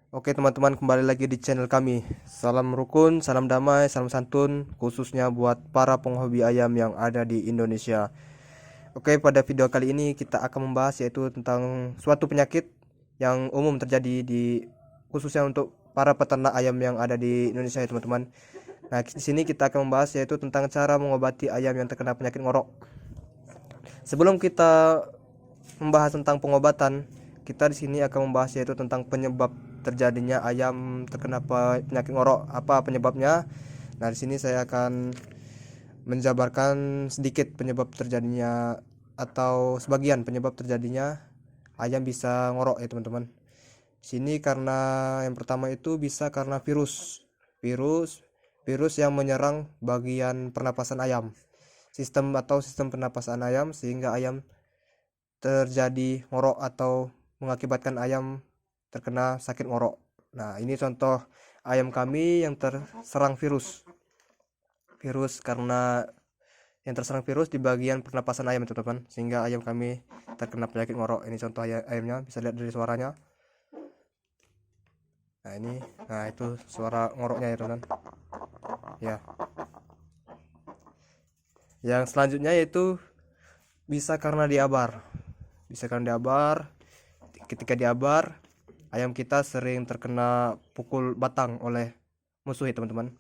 Oke teman-teman, kembali lagi di channel kami. Salam rukun, salam damai, salam santun, khususnya buat para penghobi ayam yang ada di Indonesia. Oke, pada video kali ini kita akan membahas yaitu tentang suatu penyakit yang umum terjadi di khususnya untuk para peternak ayam yang ada di Indonesia ya teman-teman. Nah, di sini kita akan membahas yaitu tentang cara mengobati ayam yang terkena penyakit ngorok. Sebelum kita membahas tentang pengobatan, kita di sini akan membahas yaitu tentang penyebab terjadinya ayam terkena penyakit ngorok. Apa penyebabnya? Nah, di sini saya akan menjabarkan sedikit penyebab terjadinya atau sebagian penyebab terjadinya ayam bisa ngorok ya teman-teman. Sini karena yang pertama itu bisa karena virus virus yang menyerang bagian pernapasan ayam, sistem pernapasan ayam, sehingga ayam terjadi ngorok atau mengakibatkan ayam terkena sakit ngorok. Nah, ini contoh ayam kami yang terserang virus karena yang terserang virus di bagian pernapasan ayam teman-teman, sehingga ayam kami terkena penyakit ngorok. Ini contoh ayamnya, bisa lihat dari suaranya. Nah, itu suara ngoroknya ya teman-teman ya. Yang selanjutnya yaitu bisa karena diabar. Ketika diabar, ayam kita sering terkena pukul batang oleh musuh ya teman-teman,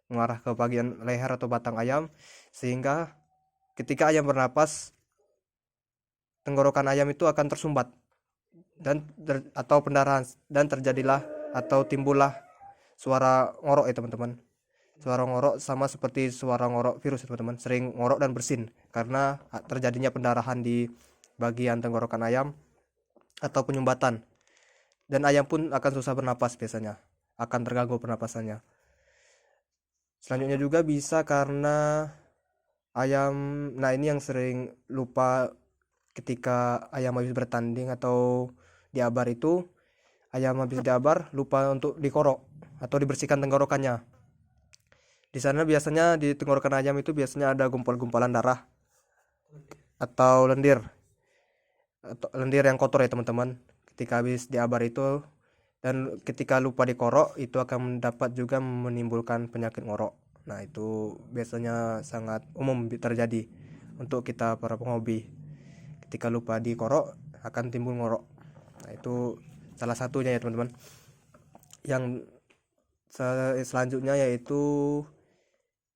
mengarah ke bagian leher atau batang ayam, sehingga ketika ayam bernapas, tenggorokan ayam itu akan tersumbat atau pendarahan, dan terjadilah atau timbullah suara ngorok ya teman-teman. Suara ngorok sama seperti suara ngorok virus ya teman-teman, sering ngorok dan bersin karena terjadinya pendarahan di bagian tenggorokan ayam atau penyumbatan, dan ayam pun akan susah bernapas, biasanya akan terganggu pernapasannya. Selanjutnya juga bisa karena ayam, nah ini yang sering lupa, ketika ayam habis bertanding atau diabar itu, ayam habis diabar lupa untuk dikorok atau dibersihkan tenggorokannya. Di sana biasanya di tenggorokan ayam itu biasanya ada gumpal-gumpalan darah atau lendir yang kotor ya teman-teman, ketika habis diabar itu, dan ketika lupa dikorok itu akan dapat juga menimbulkan penyakit ngorok. Nah, itu biasanya sangat umum terjadi untuk kita para penghobi. Ketika lupa dikorok akan timbul ngorok. Nah, itu salah satunya ya teman-teman. Yang selanjutnya yaitu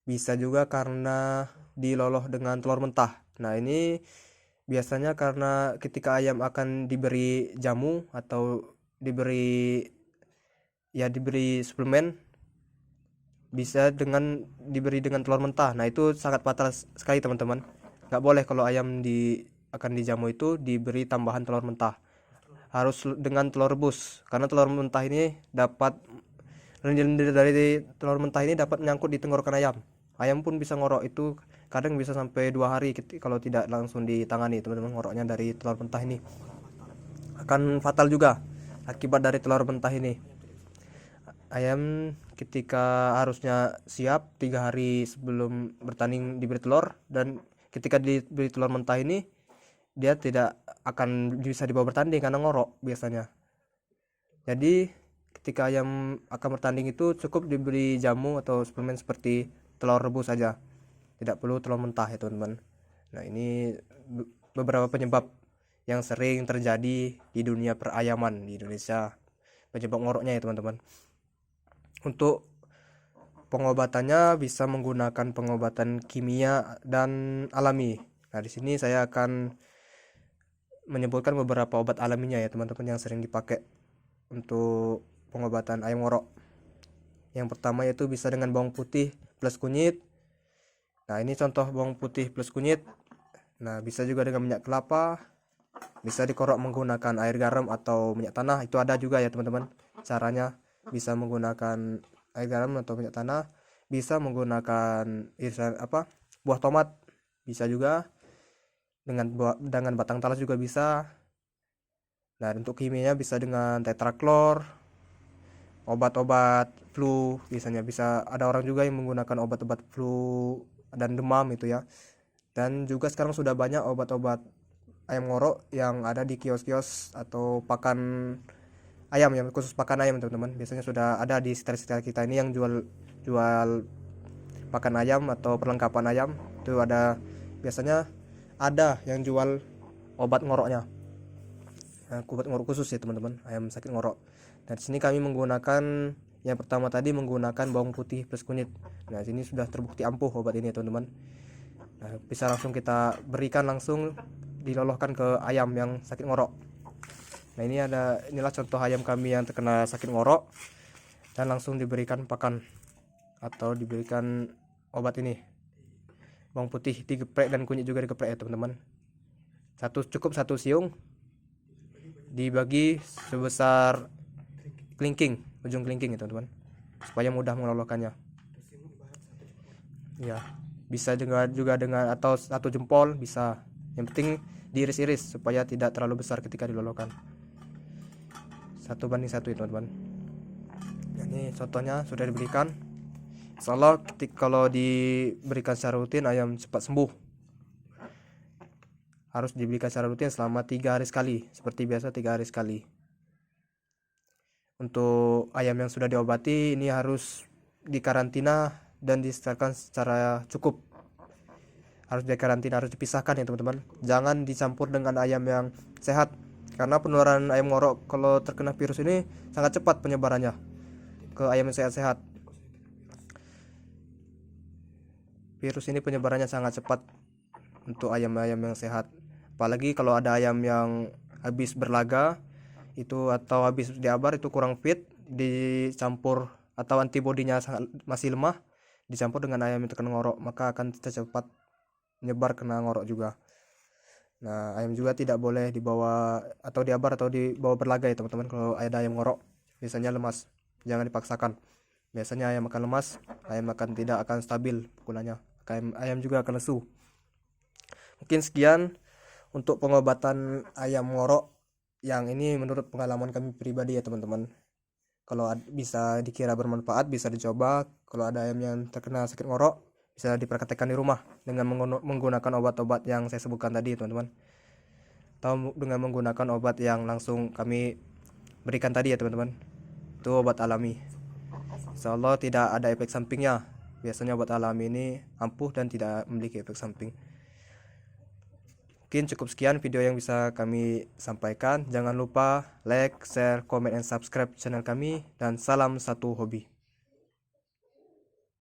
bisa juga karena diloloh dengan telur mentah. Nah, ini biasanya karena ketika ayam akan diberi jamu atau diberi suplemen, bisa diberi dengan telur mentah. Nah, itu sangat fatal sekali teman-teman. Nggak boleh kalau ayam akan dijamu itu diberi tambahan telur mentah. Harus dengan telur rebus, karena telur mentah ini dapat lendir-lendir dari telur mentah ini dapat menyangkut di tenggorokan ayam. Ayam pun bisa ngorok, itu kadang bisa sampai 2 hari kalau tidak langsung ditangani teman-teman. Ngoroknya dari telur mentah ini akan fatal juga akibat dari telur mentah ini. Ayam ketika harusnya siap 3 hari sebelum bertanding diberi telur, dan ketika diberi telur mentah ini dia tidak akan bisa dibawa bertanding karena ngorok biasanya. Jadi ketika ayam akan bertanding itu cukup diberi jamu atau suplemen seperti telur rebus saja, tidak perlu telur mentah ya teman-teman. Nah, ini beberapa penyebab yang sering terjadi di dunia perayaman di Indonesia, penyebab ngoroknya ya teman-teman. Untuk pengobatannya bisa menggunakan pengobatan kimia dan alami. Nah, di sini saya akan menyebutkan beberapa obat alaminya ya teman-teman yang sering dipakai untuk pengobatan ayam ngorok. Yang pertama yaitu bisa dengan bawang putih plus kunyit. Nah, ini contoh bawang putih plus kunyit. Nah, bisa juga dengan minyak kelapa, bisa dikorok menggunakan air garam atau minyak tanah, itu ada juga ya teman-teman caranya. Bisa menggunakan air garam atau minyak tanah, bisa menggunakan irisan buah tomat, bisa juga dengan batang talas juga bisa. Nah, untuk kimianya bisa dengan tetraklor, obat-obat flu, biasanya bisa ada orang juga yang menggunakan obat-obat flu dan demam itu ya. Dan juga sekarang sudah banyak obat-obat ayam ngorok yang ada di kios-kios atau pakan ayam, yang khusus pakan ayam teman-teman. Biasanya sudah ada di sekitar kita ini yang jual pakan ayam atau perlengkapan ayam. Itu ada, biasanya ada yang jual obat ngoroknya. Nah, obat ngorok khusus ya teman-teman, ayam sakit ngorok. Nah, di sini kami menggunakan yang pertama tadi menggunakan bawang putih plus kunyit. Nah, sini sudah terbukti ampuh obat ini ya teman-teman. Nah, bisa langsung kita berikan, langsung diloloskan ke ayam yang sakit ngorok. Nah, inilah contoh ayam kami yang terkena sakit ngorok dan langsung diberikan pakan atau diberikan obat ini. Bawang putih digeprek dan kunyit juga digeprek ya teman-teman. Cukup satu siung, dibagi sebesar kelingking, ujung kelingking ya teman-teman, supaya mudah mengelolokannya. Ya, bisa juga dengan atau satu jempol bisa. Yang penting diiris-iris supaya tidak terlalu besar ketika dilolokan. 1:1 ya teman-teman. Ini contohnya sudah diberikan. Insyaallah kalau diberikan secara rutin ayam cepat sembuh. Harus diberikan secara rutin selama 3 hari sekali, seperti biasa 3 hari sekali. Untuk ayam yang sudah diobati ini harus dikarantina dan disetelkan secara cukup. Harus dikarantina, harus dipisahkan ya teman-teman. Jangan dicampur dengan ayam yang sehat, karena penularan ayam ngorok kalau terkena virus ini sangat cepat penyebarannya ke ayam yang sehat-sehat. Virus ini penyebarannya sangat cepat untuk ayam-ayam yang sehat. Apalagi kalau ada ayam yang habis berlaga itu atau habis diabar, itu kurang fit, dicampur atau antibodinya masih lemah, dicampur dengan ayam yang terkena ngorok, maka akan cepat menyebar kena ngorok juga. Nah, ayam juga tidak boleh dibawa atau diabar atau dibawa berlaga ya teman-teman. Kalau ada ayam ngorok biasanya lemas, jangan dipaksakan. Biasanya ayam akan lemas, ayam tidak akan stabil pukulannya, ayam juga akan lesu. Mungkin sekian untuk pengobatan ayam ngorok yang ini menurut pengalaman kami pribadi ya teman-teman. Kalau bisa dikira bermanfaat, bisa dicoba. Kalau ada ayam yang terkena sakit ngorok, bisa dipraktekkan di rumah dengan menggunakan obat-obat yang saya sebutkan tadi teman-teman, atau dengan menggunakan obat yang langsung kami berikan tadi ya teman-teman. Itu obat alami, insyaallah tidak ada efek sampingnya. Biasanya obat alami ini ampuh dan tidak memiliki efek samping. Mungkin cukup sekian video yang bisa kami sampaikan. Jangan lupa like, share, comment, and subscribe channel kami, dan salam satu hobi.